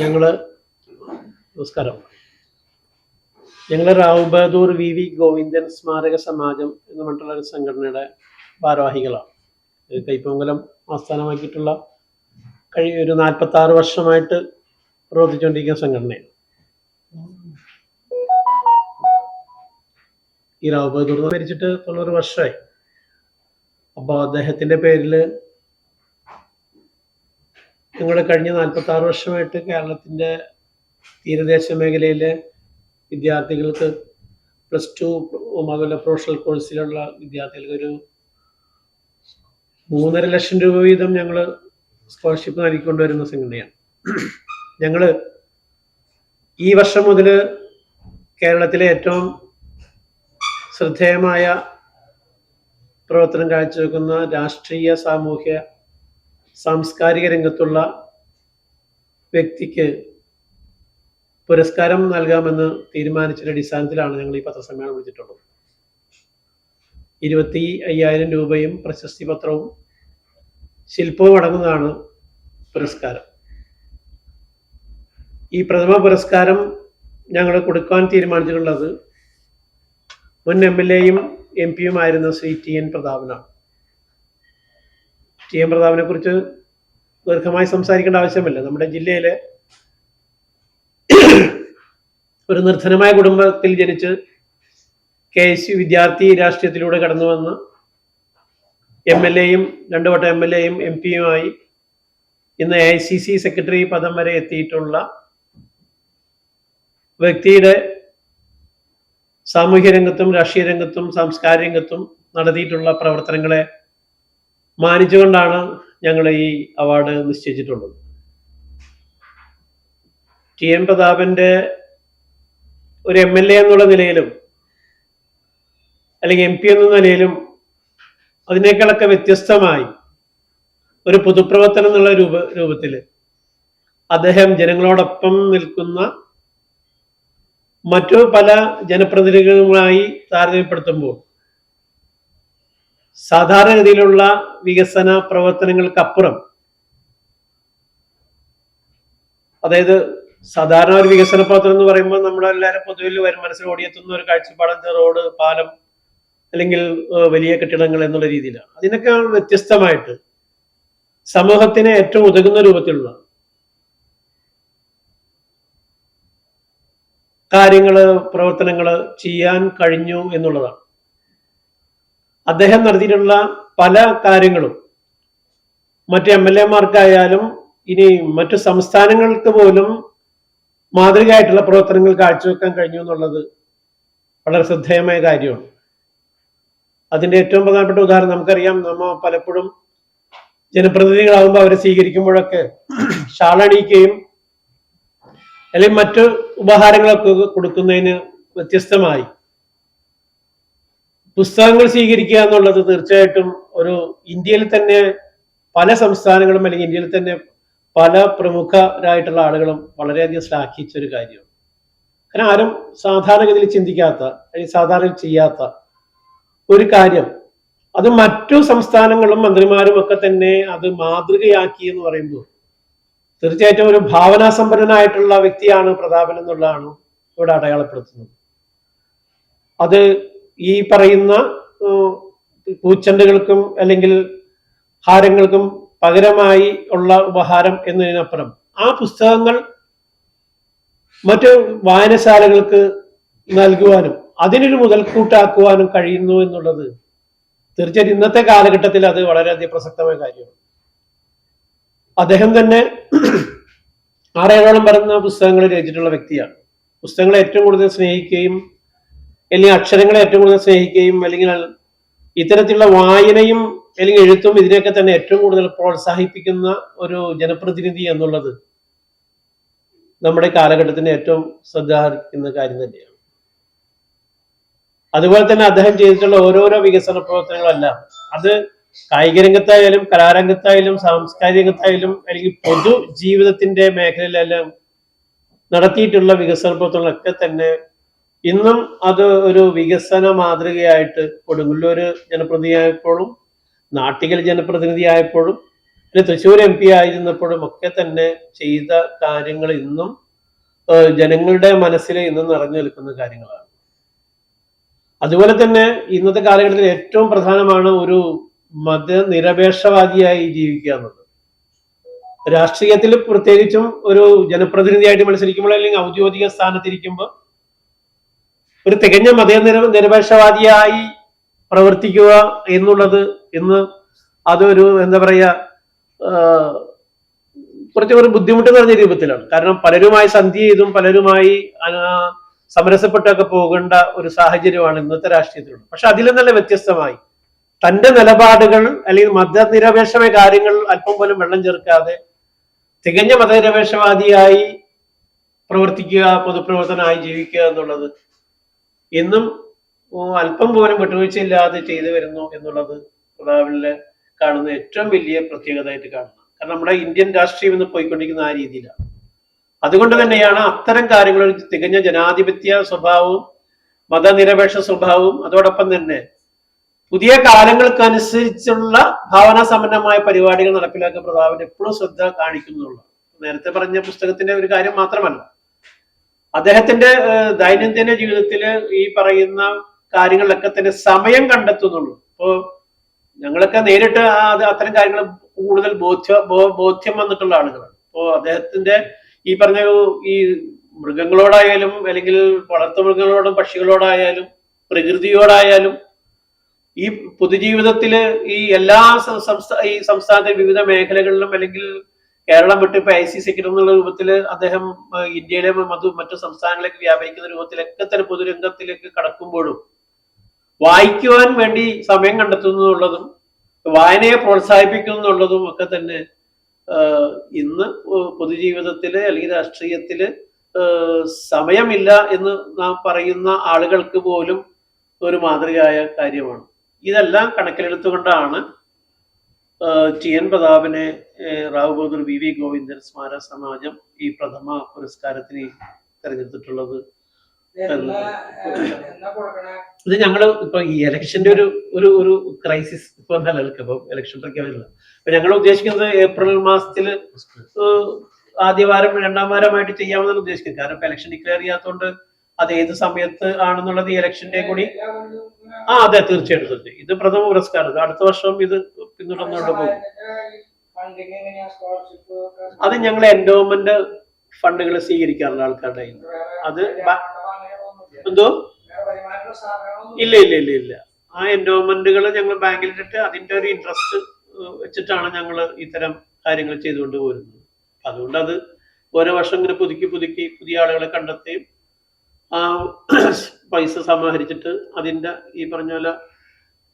ഞങ്ങള് നമസ്കാരം. ഞങ്ങള് റാവു ബഹദൂർ വി ഗോവിന്ദൻ സ്മാരക സമാജം എന്ന് പറഞ്ഞിട്ടുള്ള ഒരു സംഘടനയുടെ ഭാരവാഹികളാണ്. കൈപ്പൊങ്കലം ആസ്ഥാനമാക്കിയിട്ടുള്ള ഒരു 46 വർഷമായിട്ട് പ്രവർത്തിച്ചുകൊണ്ടിരിക്കുന്ന സംഘടനയാണ്. ഈ റാവു ബഹദൂർ മരിച്ചിട്ട് 90 വർഷമായി. അപ്പോൾ അദ്ദേഹത്തിന്റെ പേരിൽ ഞങ്ങൾ കഴിഞ്ഞ 46 വർഷമായിട്ട് കേരളത്തിന്റെ തീരദേശ മേഖലയിലെ വിദ്യാർത്ഥികൾക്ക് +2 അതുപോലെ പ്രൊഫഷണൽ കോഴ്സിലുള്ള വിദ്യാർത്ഥികൾക്ക് ഒരു 3.5 ലക്ഷം രൂപ വീതം ഞങ്ങൾ സ്കോളർഷിപ്പ് നൽകിക്കൊണ്ടുവരുന്ന സംഘടനയാണ്. ഞങ്ങൾ ഈ വർഷം മുതൽ കേരളത്തിലെ ഏറ്റവും ശ്രദ്ധേയമായ പ്രവർത്തനം കാഴ്ചവെക്കുന്ന രാഷ്ട്രീയ, സാമൂഹ്യ, സാംസ്കാരിക രംഗത്തുള്ള വ്യക്തിക്ക് പുരസ്കാരം നൽകാമെന്ന് തീരുമാനിച്ചൊരു അടിസ്ഥാനത്തിലാണ് ഞങ്ങൾ ഈ പത്രസമ്മേളനം വിളിച്ചിട്ടുള്ളത്. 25,000 രൂപയും പ്രശസ്തി പത്രവും ശില്പവും അടങ്ങുന്നതാണ് പുരസ്കാരം. ഈ പ്രഥമ പുരസ്കാരം ഞങ്ങൾ കൊടുക്കാൻ തീരുമാനിച്ചിട്ടുള്ളത് മുൻ MLA-യും MP-യുമായിരുന്ന ശ്രീ TN പ്രതാപനാണ്. TN പ്രതാപനെ കുറിച്ച് ദീർഘമായി സംസാരിക്കേണ്ട ആവശ്യമില്ല. നമ്മുടെ ജില്ലയിലെ ഒരു നിർധനമായ കുടുംബത്തിൽ ജനിച്ച് KSU വിദ്യാർത്ഥി രാഷ്ട്രീയത്തിലൂടെ കടന്നു വന്ന് MLA-യും 2 വട്ടം MLA-യും MP-യുമായി ഇന്ന് AICC സെക്രട്ടറി പദം വരെ എത്തിയിട്ടുള്ള വ്യക്തിയുടെ സാമൂഹ്യ രംഗത്തും രാഷ്ട്രീയ രംഗത്തും സാംസ്കാരിക രംഗത്തും നടത്തിയിട്ടുള്ള പ്രവർത്തനങ്ങളെ മാനിച്ചുകൊണ്ടാണ് ഞങ്ങൾ ഈ അവാർഡ് നിശ്ചയിച്ചിട്ടുള്ളത്. TN പ്രതാപന്റെ ഒരു MLA എന്നുള്ള നിലയിലും അല്ലെങ്കിൽ MP എന്ന നിലയിലും അതിനേക്കാളൊക്കെ വ്യത്യസ്തമായി ഒരു പൊതുപ്രവർത്തനം എന്നുള്ള രൂപത്തിൽ അദ്ദേഹം ജനങ്ങളോടൊപ്പം നിൽക്കുന്ന മറ്റു പല ജനപ്രതിനിധികളുമായി താരതമ്യപ്പെടുത്തുമ്പോൾ സാധാരണഗതിയിലുള്ള വികസന പ്രവർത്തനങ്ങൾക്കപ്പുറം, അതായത് സാധാരണ ഒരു വികസന പ്രവർത്തനം എന്ന് പറയുമ്പോൾ നമ്മളെല്ലാവരും പൊതുവിൽ മനസ്സിൽ ഓടിയെത്തുന്ന ഒരു കാഴ്ചപ്പാട് റോഡ്, പാലം അല്ലെങ്കിൽ വലിയ കെട്ടിടങ്ങൾ എന്നുള്ള രീതിയിലാണ്. അതിനൊക്കെ വ്യത്യസ്തമായിട്ട് സമൂഹത്തിന് ഏറ്റവും ഉതകുന്ന രൂപത്തിലുള്ള കാര്യങ്ങള്, പ്രവർത്തനങ്ങള് ചെയ്യാൻ കഴിഞ്ഞു എന്നുള്ളതാണ്. അദ്ദേഹം നടത്തിയിട്ടുള്ള പല കാര്യങ്ങളും മറ്റ് MLA-മാർക്കായാലും ഇനി മറ്റു സംസ്ഥാനങ്ങൾക്ക് പോലും മാതൃകയായിട്ടുള്ള പ്രവർത്തനങ്ങൾ കാഴ്ചവെക്കാൻ കഴിഞ്ഞു എന്നുള്ളത് വളരെ ശ്രദ്ധേയമായ കാര്യമാണ്. അതിന്റെ ഏറ്റവും പ്രധാനപ്പെട്ട ഉദാഹരണം നമുക്കറിയാം. നമ്മ പലപ്പോഴും ജനപ്രതിനിധികളാകുമ്പോൾ അവരെ സ്വീകരിക്കുമ്പോഴൊക്കെ ഷാളണിയിക്കുകയും അല്ലെങ്കിൽ മറ്റു ഉപഹാരങ്ങളൊക്കെ കൊടുക്കുന്നതിന് വ്യത്യസ്തമായി പുസ്തകങ്ങൾ സ്വീകരിക്കുക എന്നുള്ളത് തീർച്ചയായിട്ടും ഒരു ഇന്ത്യയിൽ തന്നെ പല സംസ്ഥാനങ്ങളും അല്ലെങ്കിൽ ഇന്ത്യയിൽ തന്നെ പല പ്രമുഖരായിട്ടുള്ള ആളുകളും വളരെയധികം ശ്ലാഘിച്ച ഒരു കാര്യമാണ്. കാരണം ആരും സാധാരണഗതിയിൽ ചിന്തിക്കാത്ത അല്ലെങ്കിൽ സാധാരണ ചെയ്യാത്ത ഒരു കാര്യം, അത് മറ്റു സംസ്ഥാനങ്ങളും മന്ത്രിമാരും ഒക്കെ തന്നെ അത് മാതൃകയാക്കി എന്ന് പറയുമ്പോൾ തീർച്ചയായിട്ടും ഒരു ഭാവനാസമ്പന്നനായിട്ടുള്ള വ്യക്തിയാണ് പ്രതാപൻ എന്നുള്ളതാണ് ഇവിടെ അടയാളപ്പെടുത്തുന്നത്. അത് ഈ പറയുന്ന പൂച്ചെണ്ടുകൾക്കും അല്ലെങ്കിൽ ഹാരങ്ങൾക്കും പകരമായി ഉള്ള ഉപഹാരം എന്നതിനപ്പുറം ആ പുസ്തകങ്ങൾ മറ്റു വായനശാലകൾക്ക് നൽകുവാനും അതിനൊരു മുതൽക്കൂട്ടാക്കുവാനും കഴിയുന്നു എന്നുള്ളത് തീർച്ചയായിട്ടും ഇന്നത്തെ കാലഘട്ടത്തിൽ അത് വളരെയധികം പ്രസക്തമായ കാര്യമാണ്. അദ്ദേഹം തന്നെ 6-7 പറയുന്ന പുസ്തകങ്ങൾ രചിച്ചിട്ടുള്ള വ്യക്തിയാണ്. പുസ്തകങ്ങളെ ഏറ്റവും കൂടുതൽ സ്നേഹിക്കുകയും അല്ലെങ്കിൽ അക്ഷരങ്ങളെ ഏറ്റവും കൂടുതൽ സ്നേഹിക്കുകയും അല്ലെങ്കിൽ ഇത്തരത്തിലുള്ള വായനയും അല്ലെങ്കിൽ എഴുത്തും ഇതിനെയൊക്കെ തന്നെ ഏറ്റവും കൂടുതൽ പ്രോത്സാഹിപ്പിക്കുന്ന ഒരു ജനപ്രതിനിധി എന്നുള്ളത് നമ്മുടെ കാലഘട്ടത്തിന് ഏറ്റവും ശ്രദ്ധാർഹിക്കുന്ന കാര്യം തന്നെയാണ്. അതുപോലെ തന്നെ അദ്ദേഹം ചെയ്തിട്ടുള്ള ഓരോരോ വികസന പ്രവർത്തനങ്ങളെല്ലാം അത് കായിക രംഗത്തായാലും കലാരംഗത്തായാലും സാംസ്കാരിക രംഗത്തായാലും അല്ലെങ്കിൽ പൊതു ജീവിതത്തിന്റെ മേഖലയിലെല്ലാം നടത്തിയിട്ടുള്ള വികസന പ്രവർത്തനങ്ങളൊക്കെ തന്നെ ഇന്നും അത് ഒരു വികസന മാതൃകയായിട്ട് കൊടുങ്ങല്ലൂർ ജനപ്രതിനിധിയായപ്പോഴും നാട്ടികൽ ജനപ്രതിനിധിയായപ്പോഴും പിന്നെ തൃശ്ശൂർ MP ആയിരുന്നപ്പോഴും ഒക്കെ തന്നെ ചെയ്ത കാര്യങ്ങൾ ഇന്നും ജനങ്ങളുടെ മനസ്സിൽ ഇന്നും നിറഞ്ഞു നിൽക്കുന്ന കാര്യങ്ങളാണ്. അതുപോലെ തന്നെ ഇന്നത്തെ കാലഘട്ടത്തിൽ ഏറ്റവും പ്രധാനമാണ് ഒരു മതനിരപേക്ഷവാദിയായി ജീവിക്കുക എന്നുള്ളത്. രാഷ്ട്രീയത്തിൽ പ്രത്യേകിച്ചും ഒരു ജനപ്രതിനിധിയായിട്ട് മത്സരിക്കുമ്പോൾ അല്ലെങ്കിൽ ഔദ്യോഗിക സ്ഥാനത്തിരിക്കുമ്പോൾ ഒരു തികഞ്ഞ നിരപേക്ഷവാദിയായി പ്രവർത്തിക്കുക എന്നുള്ളത് ഇന്ന് അതൊരു എന്താ പറയുക കുറച്ചൊരു ബുദ്ധിമുട്ട് നിറഞ്ഞ രൂപത്തിലാണ്. കാരണം പലരുമായി സന്ധി ചെയ്തും പലരുമായി സമരസപ്പെട്ടൊക്കെ പോകേണ്ട ഒരു സാഹചര്യമാണ് ഇന്നത്തെ രാഷ്ട്രീയത്തിലുള്ളത്. പക്ഷെ അതിൽ നിന്നല്ല വ്യത്യസ്തമായി തന്റെ നിലപാടുകൾ അല്ലെങ്കിൽ മതനിരപേക്ഷമായ കാര്യങ്ങൾ അല്പം പോലും വെള്ളം ചേർക്കാതെ തികഞ്ഞ മതനിരപേക്ഷവാദിയായി പ്രവർത്തിക്കുക, പൊതുപ്രവർത്തനമായി ജീവിക്കുക എന്നുള്ളത് ഇന്നും അല്പം പോലും വിട്ടുവീഴ്ചയില്ലാതെ ചെയ്തു വരുന്നു എന്നുള്ളത് പ്രതാപിലെ കാണുന്ന ഏറ്റവും വലിയ പ്രത്യേകതയായിട്ട് കാണുന്നത്. കാരണം നമ്മുടെ ഇന്ത്യൻ രാഷ്ട്രീയം ഇന്ന് പോയിക്കൊണ്ടിരിക്കുന്ന ആ രീതിയിലാണ്. അതുകൊണ്ട് തന്നെയാണ് അത്തരം കാര്യങ്ങൾ ഒരു തികഞ്ഞ ജനാധിപത്യ സ്വഭാവവും മതനിരപേക്ഷ സ്വഭാവവും അതോടൊപ്പം തന്നെ പുതിയ കാലങ്ങൾക്കനുസരിച്ചുള്ള ഭാവനാസമ്പന്നമായ പരിപാടികൾ നടപ്പിലാക്കാൻ പ്രതാപൻ എപ്പോഴും ശ്രദ്ധ കാണിക്കുന്നുള്ളൂ. നേരത്തെ പറഞ്ഞ പുസ്തകത്തിന്റെ ഒരു കാര്യം മാത്രമല്ല, അദ്ദേഹത്തിന്റെ ദൈനംദിന ജീവിതത്തിൽ ഈ പറയുന്ന കാര്യങ്ങളിലൊക്കെ തന്നെ സമയം കണ്ടെത്തുന്നുള്ളൂ. ഇപ്പോ ഞങ്ങളൊക്കെ നേരിട്ട് അത്തരം കാര്യങ്ങൾ കൂടുതൽ ബോധ്യം വന്നിട്ടുള്ള ആളുകളാണ്. ഇപ്പോ അദ്ദേഹത്തിന്റെ ഈ പറഞ്ഞ ഈ മൃഗങ്ങളോടായാലും അല്ലെങ്കിൽ വളർത്തുമൃഗങ്ങളോടും പക്ഷികളോടായാലും പ്രകൃതിയോടായാലും ഈ പൊതുജീവിതത്തില് ഈ എല്ലാ ഈ സംസ്ഥാനത്തെ വിവിധ മേഖലകളിലും അല്ലെങ്കിൽ കേരളം വിട്ട് ഇപ്പൊ IC സെക്രട്ടറി എന്നുള്ള രൂപത്തിൽ അദ്ദേഹം ഇന്ത്യയിലെ മറ്റു സംസ്ഥാനങ്ങളിലേക്ക് വ്യാപരിക്കുന്ന രൂപത്തിലൊക്കെ തന്നെ പൊതുരംഗത്തിലേക്ക് കടക്കുമ്പോഴും വായിക്കുവാൻ വേണ്ടി സമയം കണ്ടെത്തുന്നുള്ളതും വായനയെ പ്രോത്സാഹിപ്പിക്കുന്നുള്ളതും ഒക്കെ തന്നെ ഇന്ന് പൊതുജീവിതത്തില് അല്ലെങ്കിൽ രാഷ്ട്രീയത്തില് സമയമില്ല എന്ന് നാം പറയുന്ന ആളുകൾക്ക് പോലും ഒരു മാതൃകയായ കാര്യമാണ്. ഇതെല്ലാം കണക്കിലെടുത്തുകൊണ്ടാണ് TN പ്രതാപനെ റാവു ബഹദൂർ VV ഗോവിന്ദൻ സ്മാരക സമാജം ഈ പ്രഥമ പുരസ്കാരത്തിന് തെരഞ്ഞെടുത്തിട്ടുള്ളത്. ഇത് ഞങ്ങള് ഇപ്പൊ ഈ ഇലക്ഷന്റെ ഒരു ക്രൈസിസ് ഇപ്പൊ നിലനിൽക്കുക. ഇപ്പൊ ഇലക്ഷൻ പ്രഖ്യാപനമില്ല. അപ്പൊ ഞങ്ങൾ ഉദ്ദേശിക്കുന്നത് ഏപ്രിൽ മാസത്തില് ആദ്യവാരം രണ്ടാം വാരമായിട്ട് ചെയ്യാമെന്നാണ് ഉദ്ദേശിക്കുന്നത്. കാരണം ഇപ്പൊ ഇലക്ഷൻ ഡിക്ലെയർ ചെയ്യാത്തതുകൊണ്ട് അത് ഏത് സമയത്ത് ആണെന്നുള്ളത് ഈ ഇലക്ഷന്റെ കൂടി അതെ തീർച്ചയായിട്ടും ഇത് പ്രഥമ പുരസ്കാരം. അടുത്ത വർഷം ഇത് പിന്തുടർന്നുകൊണ്ട് പോകും. അത് ഞങ്ങൾ എൻഡോമെന്റ് ഫണ്ടുകൾ സ്വീകരിക്കാറുള്ള ആൾക്കാരുടെ അത് എന്തോ ഇല്ല ഇല്ല ഇല്ല ഇല്ല ആ എൻഡോമെന്റുകൾ ഞങ്ങൾ ബാങ്കിലിട്ടിട്ട് അതിന്റെ ഒരു ഇൻട്രസ്റ്റ് വെച്ചിട്ടാണ് ഞങ്ങൾ ഇത്തരം കാര്യങ്ങൾ ചെയ്തുകൊണ്ട് പോരുന്നത്. അതുകൊണ്ട് അത് ഓരോ വർഷം ഇങ്ങനെ പുതുക്കി പുതുക്കി പുതിയ ആളുകളെ കണ്ടെത്തുകയും ആ പൈസ സമാഹരിച്ചിട്ട് അതിന്റെ ഈ പറഞ്ഞ പോലെ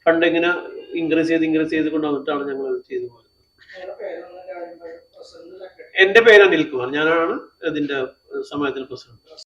ഫണ്ട് ഇങ്ങനെ ഇൻക്രീസ് ചെയ്ത് കൊണ്ടുവന്നിട്ടാണ് ഞങ്ങൾ അത് ചെയ്തു പോകുന്നത്. എന്റെ പേര് അനിൽകുമാർ. ഞാനാണ് ഇതിന്റെ സമാജത്തിന്റെ പ്രസിഡന്റ്.